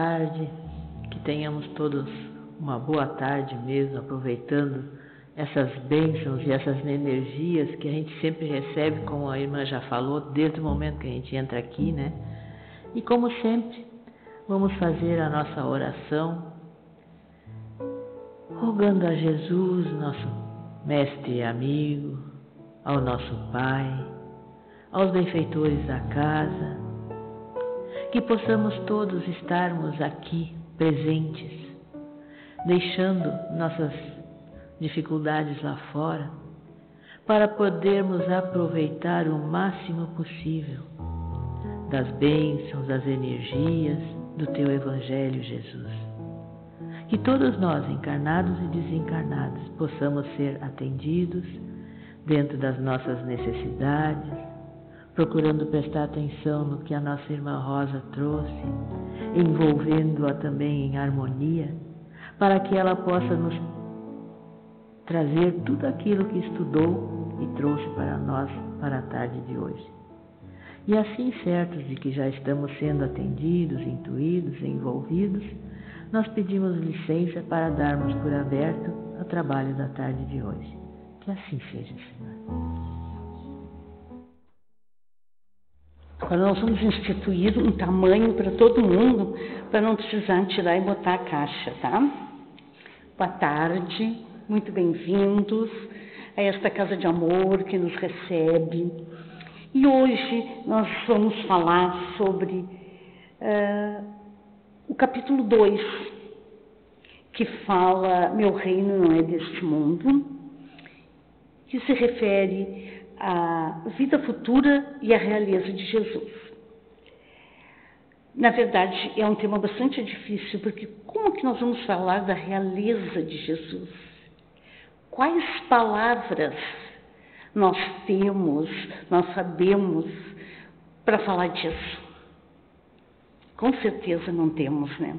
tarde, que tenhamos todos uma boa tarde mesmo, aproveitando essas bênçãos e essas energias que a gente sempre recebe, como a irmã já falou, desde o momento que a gente entra aqui, né? E como sempre, vamos fazer a nossa oração, rogando a Jesus, nosso mestre e amigo, ao nosso Pai, aos benfeitores da casa, que possamos todos estarmos aqui presentes, deixando nossas dificuldades lá fora, para podermos aproveitar o máximo possível das bênçãos, das energias do Teu Evangelho, Jesus. Que todos nós, encarnados e desencarnados, possamos ser atendidos dentro das nossas necessidades, procurando prestar atenção no que a nossa irmã Rosa trouxe, envolvendo-a também em harmonia, para que ela possa nos trazer tudo aquilo que estudou e trouxe para nós para a tarde de hoje. E assim, certos de que já estamos sendo atendidos, intuídos, envolvidos, nós pedimos licença para darmos por aberto o trabalho da tarde de hoje. Que assim seja, Senhor. Agora nós vamos instituir um tamanho para todo mundo, para não precisar tirar e botar a caixa, tá? Boa tarde, muito bem-vindos a esta casa de amor que nos recebe. E hoje nós vamos falar sobre o capítulo 2, que fala Meu reino não é deste mundo, que se refere à vida futura e à realeza de Jesus. Na verdade, é um tema bastante difícil, porque como que nós vamos falar da realeza de Jesus? Quais palavras nós temos, nós sabemos para falar disso? Com certeza não temos, né?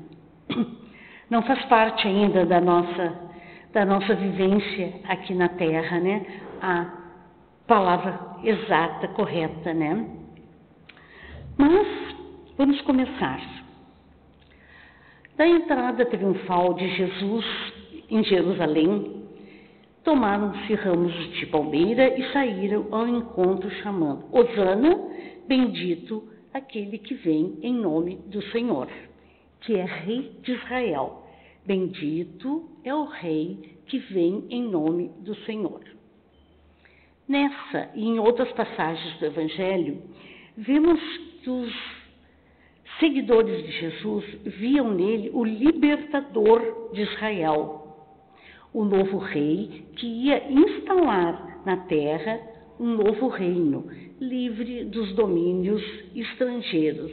Não faz parte ainda da nossa vivência aqui na Terra, né? A palavra exata, correta, né? Mas vamos começar. Da entrada triunfal de Jesus em Jerusalém, tomaram-se ramos de palmeira e saíram ao encontro chamando: Hosana, bendito aquele que vem em nome do Senhor, que é Rei de Israel. Bendito é o Rei que vem em nome do Senhor. Nessa e em outras passagens do Evangelho, vemos que os seguidores de Jesus viam nele o libertador de Israel, o novo rei que ia instalar na terra um novo reino, livre dos domínios estrangeiros,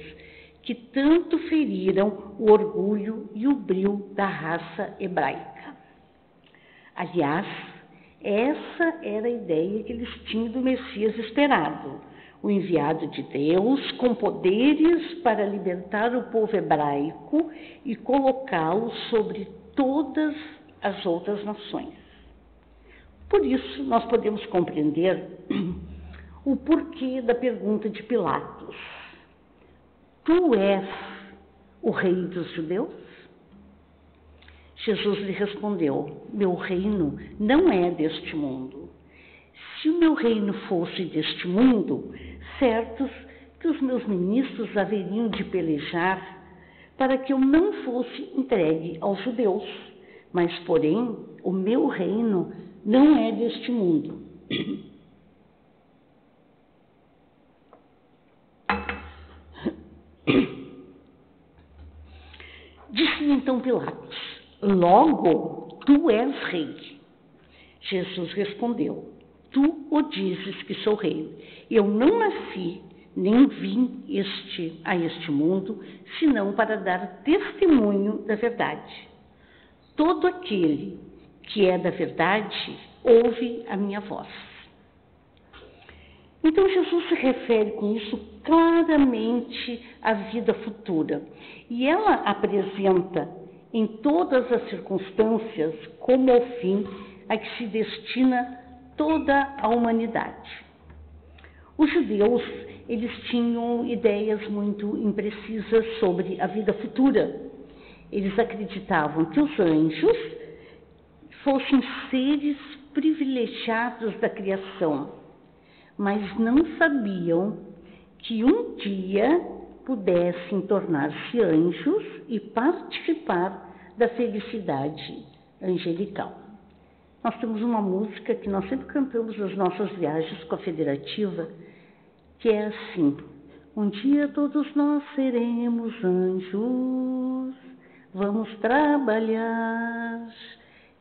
que tanto feriram o orgulho e o brio da raça hebraica. Aliás, essa era a ideia que eles tinham do Messias esperado, o enviado de Deus com poderes para libertar o povo hebraico e colocá-lo sobre todas as outras nações. Por isso, nós podemos compreender o porquê da pergunta de Pilatos: Tu és o rei dos judeus? Jesus lhe respondeu: Meu reino não é deste mundo. Se o meu reino fosse deste mundo, certos que os meus ministros haveriam de pelejar para que eu não fosse entregue aos judeus. Mas, porém, o meu reino não é deste mundo. Disse então Pilatos: Logo, tu és rei. Jesus respondeu: Tu o dizes que sou rei. Eu não nasci, nem vim a este mundo, senão para dar testemunho da verdade. Todo aquele que é da verdade ouve a minha voz. Então Jesus se refere com isso claramente à vida futura. E ela apresenta em todas as circunstâncias como o fim a que se destina toda a humanidade. Os judeus, eles tinham ideias muito imprecisas sobre a vida futura. Eles acreditavam que os anjos fossem seres privilegiados da criação, mas não sabiam que um dia pudessem tornar-se anjos e participar da felicidade angelical. Nós temos uma música que nós sempre cantamos nas nossas viagens com a Federativa, que é assim: um dia todos nós seremos anjos, vamos trabalhar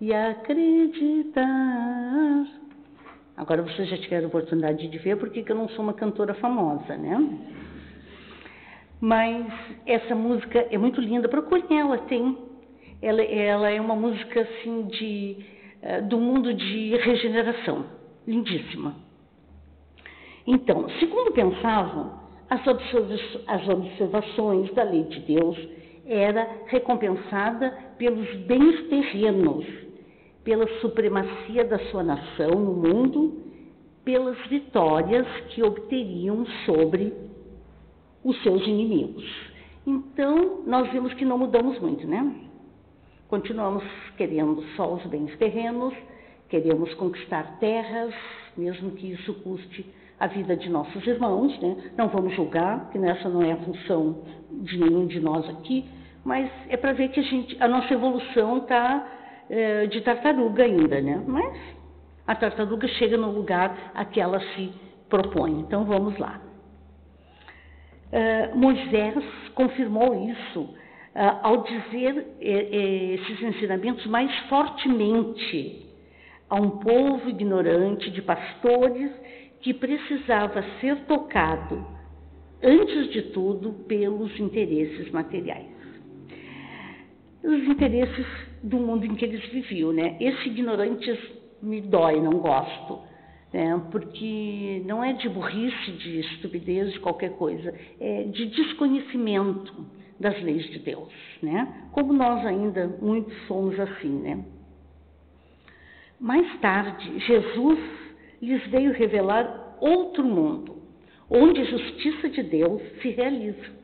e acreditar. Agora vocês já tiveram a oportunidade de ver porque eu não sou uma cantora famosa, né? Mas essa música é muito linda, procurem ela, tem. Ela é uma música assim do mundo de regeneração, lindíssima. Então, segundo pensavam, as observações da lei de Deus era recompensada pelos bens terrenos, pela supremacia da sua nação no mundo, pelas vitórias que obteriam sobre os seus inimigos. Então, nós vimos que não mudamos muito, né? Continuamos querendo só os bens terrenos, queremos conquistar terras, mesmo que isso custe a vida de nossos irmãos, né? Não vamos julgar, que essa não é a função de nenhum de nós aqui, mas é para ver que a nossa evolução está de tartaruga ainda, né? Mas a tartaruga chega no lugar a que ela se propõe. Então vamos lá. Moisés confirmou isso ao dizer esses ensinamentos mais fortemente a um povo ignorante de pastores que precisava ser tocado, antes de tudo, pelos interesses materiais. Os interesses do mundo em que eles viviam, né? Esse ignorantes me dói, não gosto, né? Porque não é de burrice, de estupidez, de qualquer coisa, é de desconhecimento das leis de Deus, né? Como nós ainda muitos somos assim, né? Mais tarde, Jesus lhes veio revelar outro mundo, onde a justiça de Deus se realiza.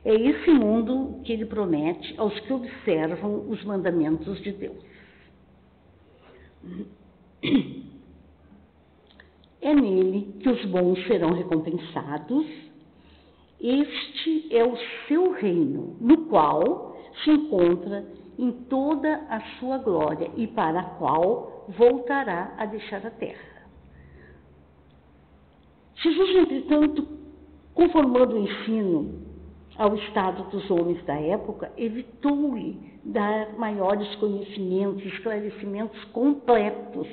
É esse mundo que ele promete aos que observam os mandamentos de Deus. É nele que os bons serão recompensados. Este é o seu reino, no qual se encontra em toda a sua glória e para a qual voltará a deixar a terra. Jesus, entretanto, conformando o ensino ao estado dos homens da época, evitou-lhe dar maiores conhecimentos, esclarecimentos completos,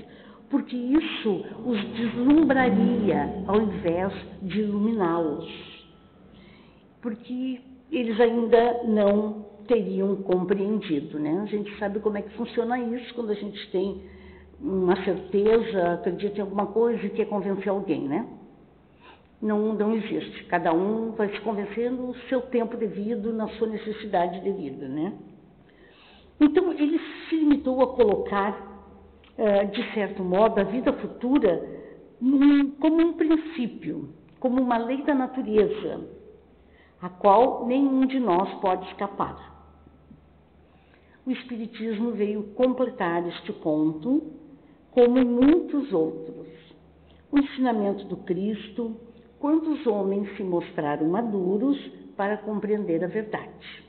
porque isso os deslumbraria ao invés de iluminá-los, porque eles ainda não teriam compreendido, né? A gente sabe como é que funciona isso quando a gente tem uma certeza, acredita em alguma coisa e quer convencer alguém, né? Não existe. Cada um vai se convencer no seu tempo devido, na sua necessidade devida, né? Então, ele se limitou a colocar, de certo modo, a vida futura como um princípio, como uma lei da natureza, a qual nenhum de nós pode escapar. O Espiritismo veio completar este ponto, como em muitos outros. O ensinamento do Cristo, quando os homens se mostraram maduros para compreender a verdade.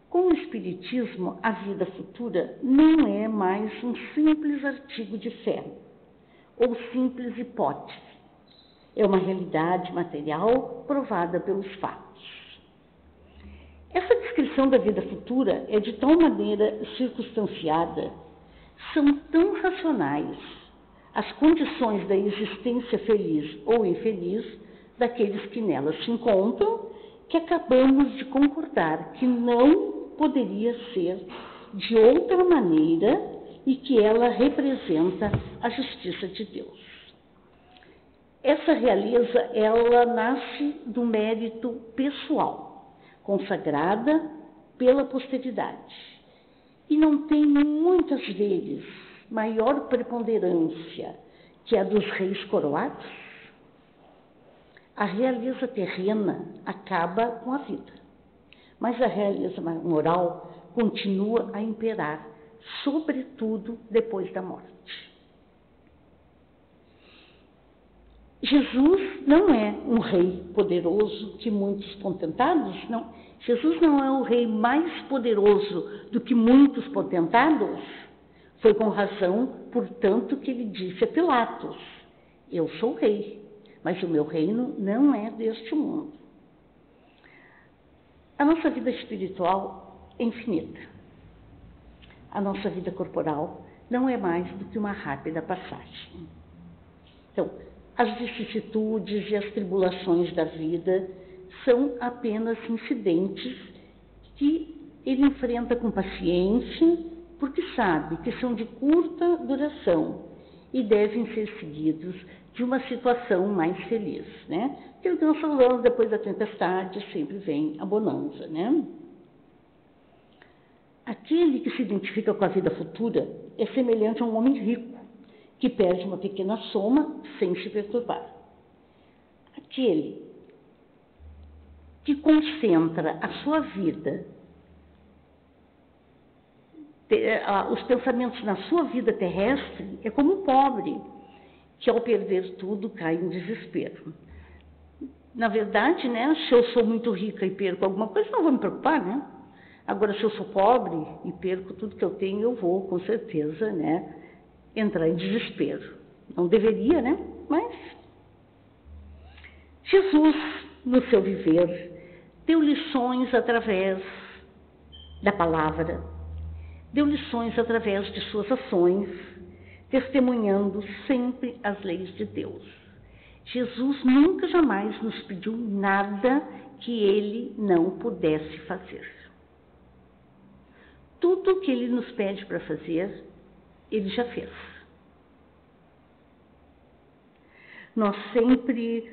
Com o Espiritismo, a vida futura não é mais um simples artigo de fé, ou simples hipótese. É uma realidade material provada pelos fatos. Essa descrição da vida futura é de tal maneira circunstanciada, são tão racionais as condições da existência feliz ou infeliz daqueles que nelas se encontram, que acabamos de concordar que não poderia ser de outra maneira e que ela representa a justiça de Deus. Essa realeza, ela nasce do mérito pessoal, consagrada pela posteridade, e não tem muitas vezes maior preponderância que a dos reis coroados. A realeza terrena acaba com a vida, mas a realeza moral continua a imperar, sobretudo depois da morte. Jesus não é um rei poderoso que muitos estão tentados, não. Jesus não é o rei mais poderoso do que muitos potentados. Foi com razão, portanto, que ele disse a Pilatos: eu sou rei, mas o meu reino não é deste mundo. A nossa vida espiritual é infinita. A nossa vida corporal não é mais do que uma rápida passagem. Então, as vicissitudes e as tribulações da vida são apenas incidentes que ele enfrenta com paciência, porque sabe que são de curta duração e devem ser seguidos de uma situação mais feliz, né? Aquilo que nós falamos, depois da tempestade sempre vem a bonança, né? Aquele que se identifica com a vida futura é semelhante a um homem rico, que perde uma pequena soma sem se perturbar. Aquele que concentra a sua vida, os pensamentos na sua vida terrestre, é como um pobre, que ao perder tudo cai em desespero. Na verdade, né, se eu sou muito rica e perco alguma coisa, não vou me preocupar, né? Agora, se eu sou pobre e perco tudo que eu tenho, eu vou, com certeza, né, entrar em desespero. Não deveria, né? Mas Jesus, no seu viver, deu lições através da palavra, deu lições através de suas ações, testemunhando sempre as leis de Deus. Jesus nunca jamais nos pediu nada que ele não pudesse fazer. Tudo que ele nos pede para fazer, ele já fez. Nós sempre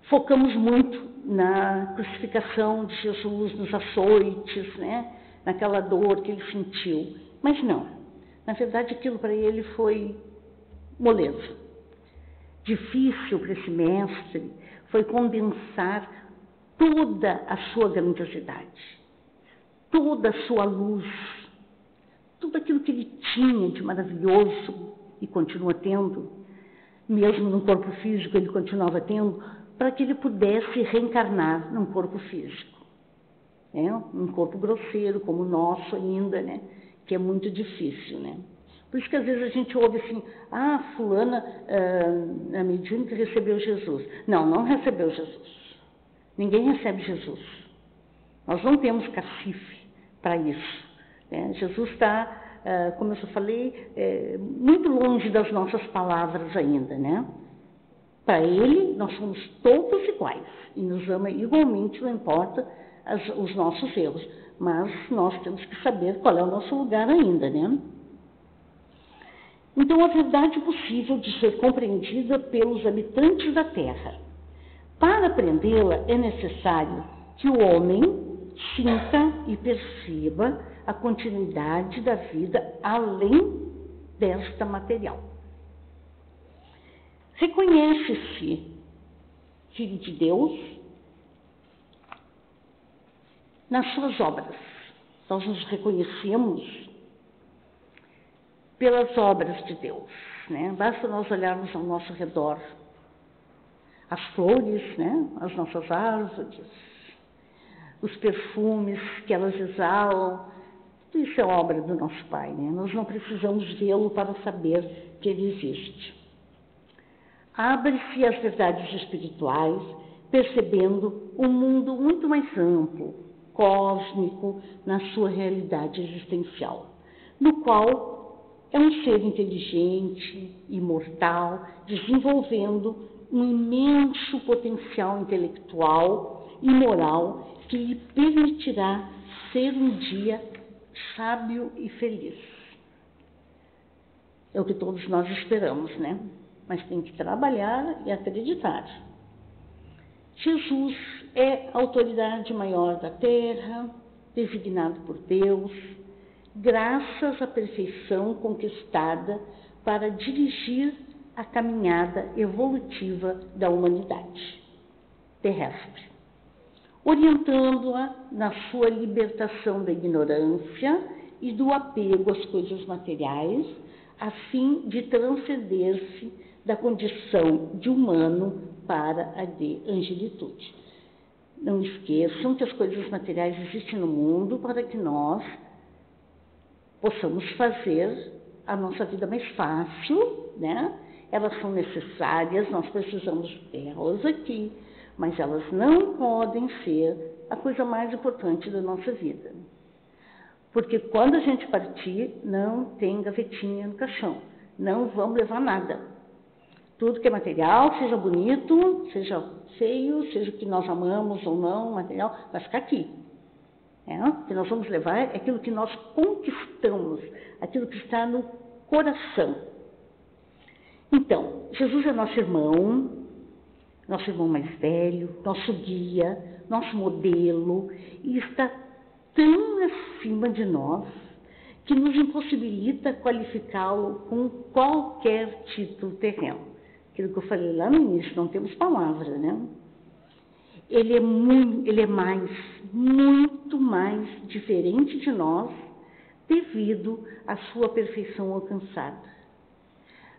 focamos muito na crucificação de Jesus, nos açoites, né? Naquela dor que ele sentiu. Mas não. Na verdade, aquilo para ele foi moleza. Difícil para esse mestre foi condensar toda a sua grandiosidade, toda a sua luz, tudo aquilo que ele tinha de maravilhoso e continua tendo, mesmo no corpo físico ele continuava tendo, para que ele pudesse reencarnar num corpo físico, né? Um corpo grosseiro como o nosso ainda, né? Que é muito difícil, né? Por isso que às vezes a gente ouve assim, fulana, a mediúnica recebeu Jesus. Não, não recebeu Jesus. Ninguém recebe Jesus. Nós não temos cacife para isso, né? Jesus está, como eu já falei, muito longe das nossas palavras ainda, né? Para ele, nós somos todos iguais e nos ama igualmente, não importa os nossos erros. Mas nós temos que saber qual é o nosso lugar ainda, né? Então, a verdade possível de ser compreendida pelos habitantes da Terra. Para aprendê-la, é necessário que o homem sinta e perceba a continuidade da vida além desta material. Reconhece-se filho de Deus nas suas obras. Nós nos reconhecemos pelas obras de Deus, né? Basta nós olharmos ao nosso redor, as flores, né? As nossas árvores, os perfumes que elas exalam, tudo isso é obra do nosso Pai, né? Nós não precisamos vê-lo para saber que ele existe. Abre-se às verdades espirituais, percebendo um mundo muito mais amplo, cósmico, na sua realidade existencial, no qual é um ser inteligente, imortal, desenvolvendo um imenso potencial intelectual e moral que lhe permitirá ser um dia sábio e feliz. É o que todos nós esperamos, né? Mas tem que trabalhar e acreditar. Jesus é a autoridade maior da Terra, designado por Deus, graças à perfeição conquistada para dirigir a caminhada evolutiva da humanidade terrestre, orientando-a na sua libertação da ignorância e do apego às coisas materiais, a fim de transcender-se da condição de humano para a de angelitude. Não esqueçam que as coisas materiais existem no mundo para que nós possamos fazer a nossa vida mais fácil, né? Elas são necessárias, nós precisamos delas aqui, mas elas não podem ser a coisa mais importante da nossa vida. Porque quando a gente partir, não tem gavetinha no caixão, não vamos levar nada. Tudo que é material, seja bonito, seja feio, seja o que nós amamos ou não, material, vai ficar aqui. O que nós vamos levar é aquilo que nós conquistamos, aquilo que está no coração. Então, Jesus é nosso irmão mais velho, nosso guia, nosso modelo, e está tão acima de nós que nos impossibilita qualificá-lo com qualquer título terreno. Aquilo que eu falei lá no início, não temos palavra, né? Ele é muito mais diferente de nós devido à sua perfeição alcançada.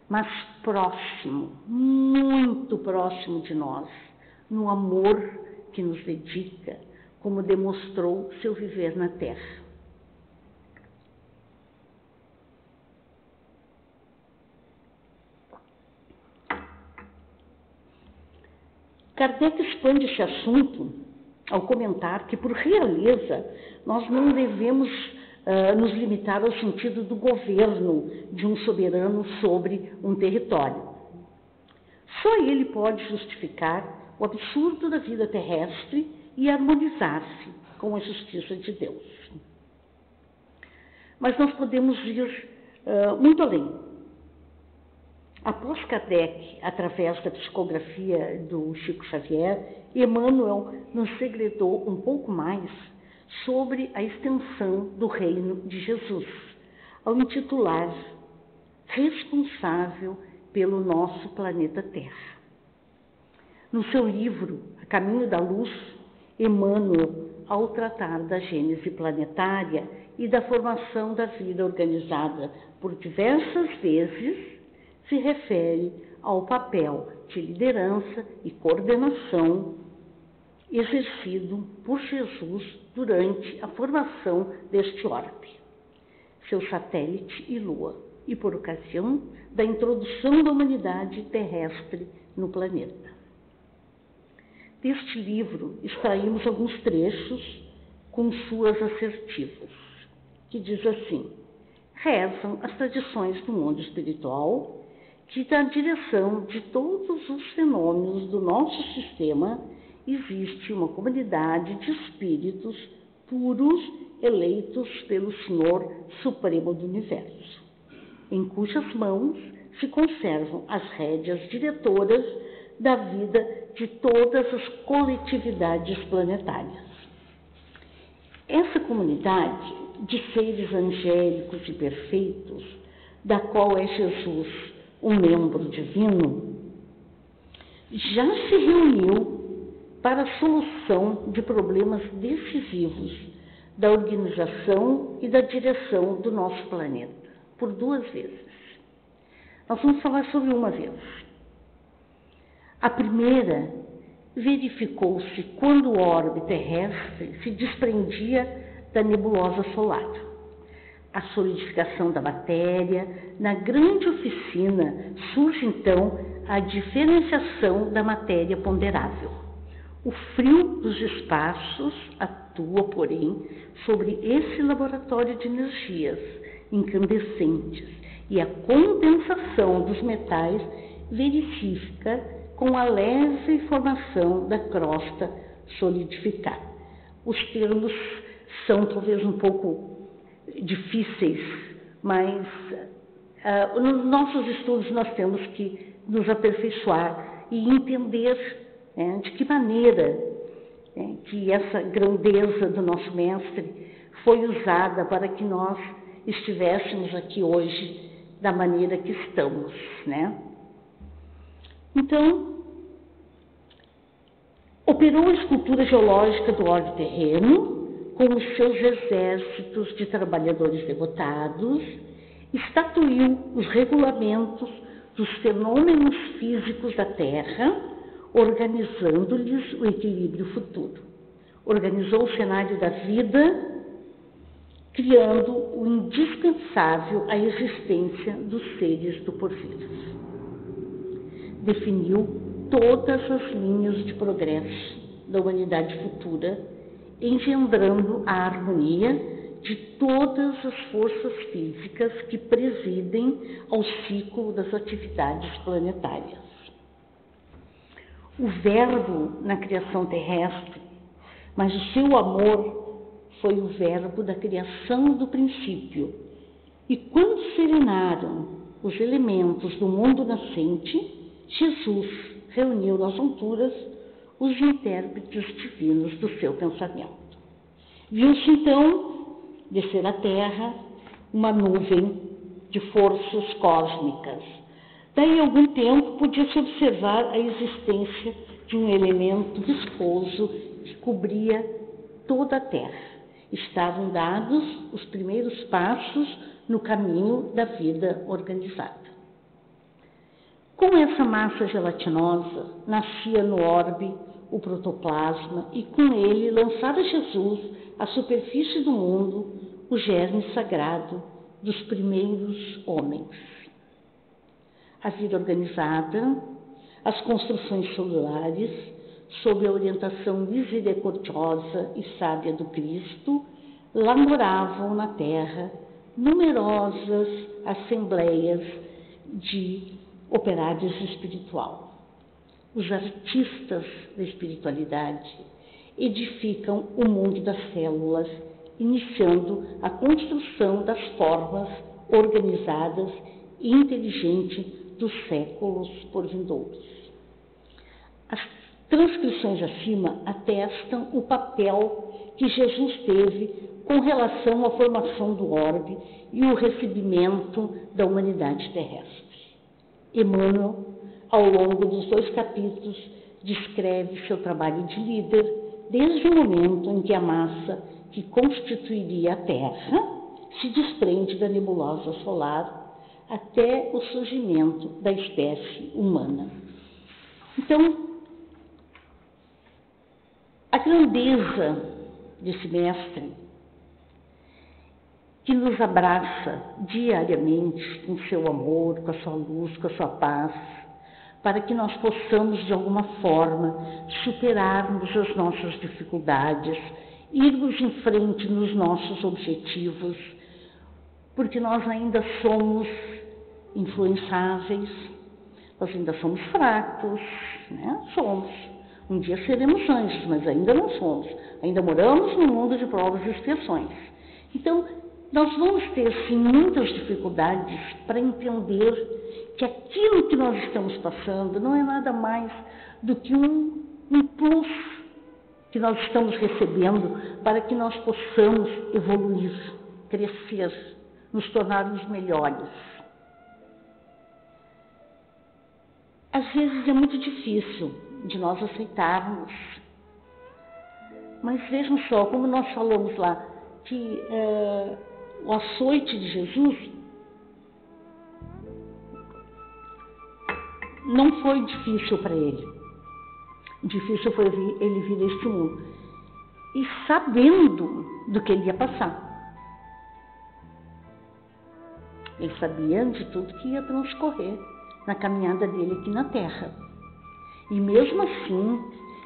Mas próximo, muito próximo de nós, no amor que nos dedica, como demonstrou seu viver na Terra. Kardec expande esse assunto ao comentar que, por realeza, nós não devemos nos limitar ao sentido do governo de um soberano sobre um território. Só ele pode justificar o absurdo da vida terrestre e harmonizar-se com a justiça de Deus. Mas nós podemos ir muito além. Após Kardec, através da psicografia do Chico Xavier, Emmanuel nos segredou um pouco mais sobre a extensão do reino de Jesus, ao intitular Responsável pelo nosso planeta Terra. No seu livro, A Caminho da Luz, Emmanuel, ao tratar da gênese planetária e da formação da vida organizada por diversas vezes, se refere ao papel de liderança e coordenação exercido por Jesus durante a formação deste orbe, seu satélite e lua, e por ocasião da introdução da humanidade terrestre no planeta. Deste livro extraímos alguns trechos com suas assertivas, que diz assim: rezam as tradições do mundo espiritual que, na direção de todos os fenômenos do nosso sistema, existe uma comunidade de espíritos puros eleitos pelo Senhor Supremo do Universo, em cujas mãos se conservam as rédeas diretoras da vida de todas as coletividades planetárias. Essa comunidade de seres angélicos e perfeitos, da qual é Jesus um membro divino, já se reuniu para a solução de problemas decisivos da organização e da direção do nosso planeta, por 2 vezes. Nós vamos falar sobre uma vez. A primeira verificou-se quando o orbe terrestre se desprendia da nebulosa solar. A solidificação da matéria, na grande oficina, surge então a diferenciação da matéria ponderável. O frio dos espaços atua, porém, sobre esse laboratório de energias incandescentes e a condensação dos metais verifica com a leve formação da crosta solidificada. Os termos são talvez um pouco difíceis, mas nos nossos estudos nós temos que nos aperfeiçoar e entender de que maneira que essa grandeza do nosso mestre foi usada para que nós estivéssemos aqui hoje da maneira que estamos, né? Então, operou a escultura geológica do orbe terreno com os seus exércitos de trabalhadores devotados, estatuiu os regulamentos dos fenômenos físicos da Terra, organizando-lhes o equilíbrio futuro. Organizou o cenário da vida, criando o indispensável à existência dos seres do porvir. Definiu todas as linhas de progresso da humanidade futura, engendrando a harmonia de todas as forças físicas que presidem ao ciclo das atividades planetárias. O Verbo na criação terrestre, mas o seu amor foi o Verbo da criação do princípio. E quando serenaram os elementos do mundo nascente, Jesus reuniu nas alturas os intérpretes divinos do seu pensamento. Viu-se então descer à Terra uma nuvem de forças cósmicas. Daí a algum tempo podia-se observar a existência de um elemento viscoso que cobria toda a Terra. Estavam dados os primeiros passos no caminho da vida organizada. Com essa massa gelatinosa, nascia no orbe o protoplasma e com ele lançava Jesus à superfície do mundo o germe sagrado dos primeiros homens. A vida organizada, as construções celulares, sob a orientação misericordiosa e sábia do Cristo, laboravam na Terra numerosas assembleias de operários espiritual. Os artistas da espiritualidade edificam o mundo das células, iniciando a construção das formas organizadas e inteligentes dos séculos por vindouros. As transcrições acima atestam o papel que Jesus teve com relação à formação do orbe e o recebimento da humanidade terrestre. Emmanuel, ao longo dos 2 capítulos, descreve seu trabalho de líder desde o momento em que a massa que constituiria a Terra se desprende da nebulosa solar até o surgimento da espécie humana. Então, a grandeza desse mestre, que nos abraça diariamente com seu amor, com a sua luz, com a sua paz, para que nós possamos, de alguma forma, superarmos as nossas dificuldades, irmos em frente nos nossos objetivos, porque nós ainda somos influenciáveis, nós ainda somos fracos, né? Somos. Um dia seremos anjos, mas ainda não somos. Ainda moramos num mundo de provas e expiações. Então, nós vamos ter, sim, muitas dificuldades para entender que aquilo que nós estamos passando não é nada mais do que um plus que nós estamos recebendo para que nós possamos evoluir, crescer, nos tornarmos melhores. Às vezes é muito difícil de nós aceitarmos, mas vejam só, como nós falamos lá, que o açoite de Jesus não foi difícil para ele. Difícil foi ele vir a este mundo. E sabendo do que ele ia passar. Ele sabia de tudo que ia transcorrer na caminhada dele aqui na Terra. E mesmo assim,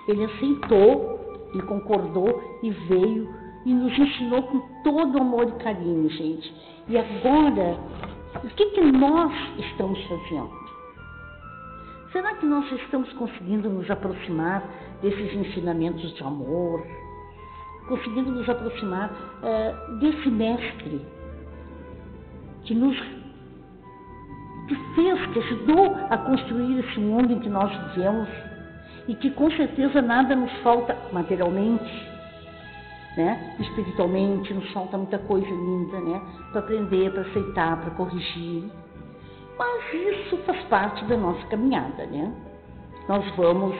ele aceitou, ele concordou e veio e nos ensinou com todo amor e carinho, gente. E agora, o que nós estamos fazendo? Será que nós estamos conseguindo nos aproximar desses ensinamentos de amor? Conseguindo nos aproximar desse mestre que fez, que ajudou a construir esse mundo em que nós vivemos e que com certeza nada nos falta materialmente, né? Espiritualmente, nos falta muita coisa linda, né? Para aprender, para aceitar, para corrigir. Mas isso faz parte da nossa caminhada, né? nós vamos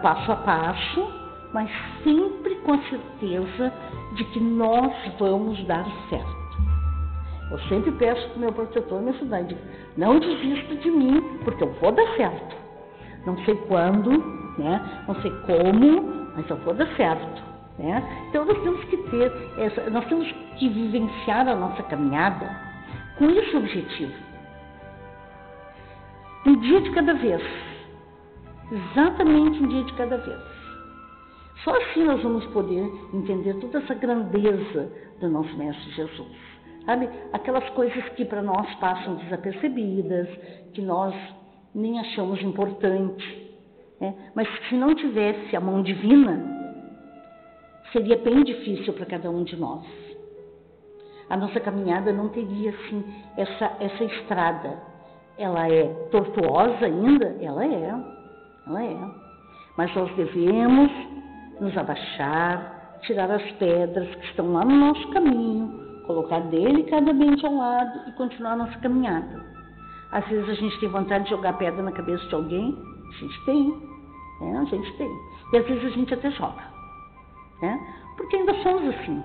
passo a passo, mas sempre com a certeza de que nós vamos dar certo. Eu sempre peço para o meu protetor me ajudar e digo, não desista de mim, porque eu vou dar certo. Não sei quando, né? Não sei como, mas eu vou dar certo. Né? Então nós temos que nós temos que vivenciar a nossa caminhada com esse objetivo. Um dia de cada vez. Exatamente um dia de cada vez. Só assim nós vamos poder entender toda essa grandeza do nosso Mestre Jesus. Sabe? Aquelas coisas que para nós passam desapercebidas, que nós nem achamos importante. Né? Mas se não tivesse a mão divina, seria bem difícil para cada um de nós. A nossa caminhada não teria assim essa estrada. Ela é tortuosa ainda? Ela é. Mas nós devemos nos abaixar, tirar as pedras que estão lá no nosso caminho, colocar delicadamente ao lado e continuar a nossa caminhada. Às vezes a gente tem vontade de jogar pedra na cabeça de alguém, a gente tem. E às vezes a gente até joga. Né? Porque ainda somos assim.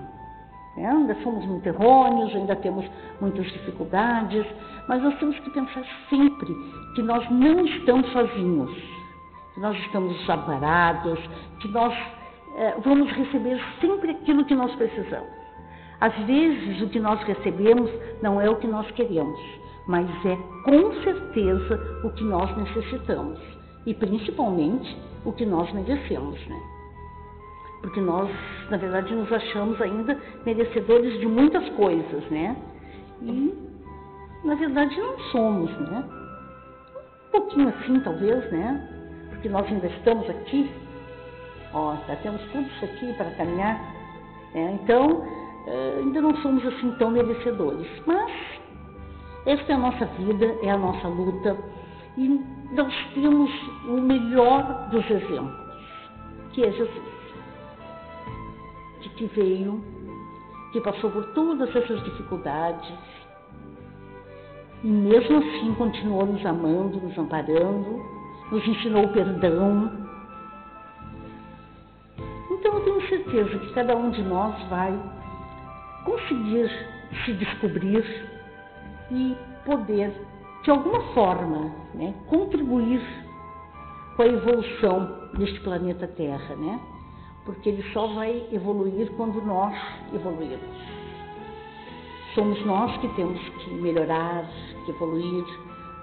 Né? Ainda somos muito errôneos, ainda temos muitas dificuldades, mas nós temos que pensar sempre que nós não estamos sozinhos, que nós estamos amparados, que nós vamos receber sempre aquilo que nós precisamos. Às vezes o que nós recebemos não é o que nós queremos, mas é com certeza o que nós necessitamos e principalmente o que nós merecemos, né? Porque nós, na verdade, nos achamos ainda merecedores de muitas coisas, né? E, na verdade, não somos, né? Um pouquinho assim, talvez, né? Porque nós ainda estamos aqui, já temos tudo isso aqui para caminhar, né? Então, ainda não somos assim tão merecedores. Mas, esta é a nossa vida, é a nossa luta, e nós temos o melhor dos exemplos, que é Jesus. Que veio, que passou por todas essas dificuldades e mesmo assim continuou nos amando, nos amparando, nos ensinou o perdão. Então eu tenho certeza que cada um de nós vai conseguir se descobrir e poder, de alguma forma, né, contribuir com a evolução deste planeta Terra, né? Porque ele só vai evoluir quando nós evoluirmos. Somos nós que temos que melhorar, que evoluir,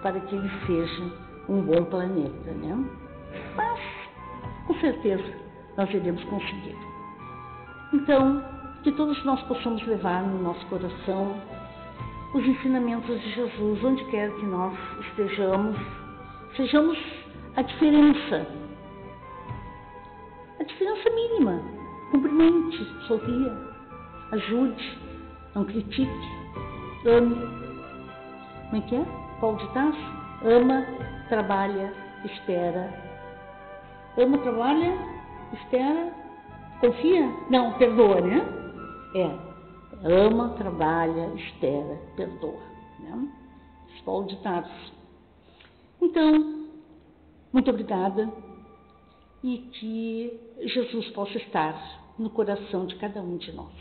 para que ele seja um bom planeta, né? Mas, com certeza, nós iremos conseguir. Então, que todos nós possamos levar no nosso coração os ensinamentos de Jesus, onde quer que nós estejamos, sejamos a diferença mínima. Cumprimente, sorria, ajude, não critique, ame. Como é que é? Paulo de Tarso? Ama, trabalha, espera. Ama, trabalha, espera, confia? Não, perdoa, né? Ama, trabalha, espera, perdoa. Né? Paulo de Tarso. Então, muito obrigada. E que Jesus possa estar no coração de cada um de nós.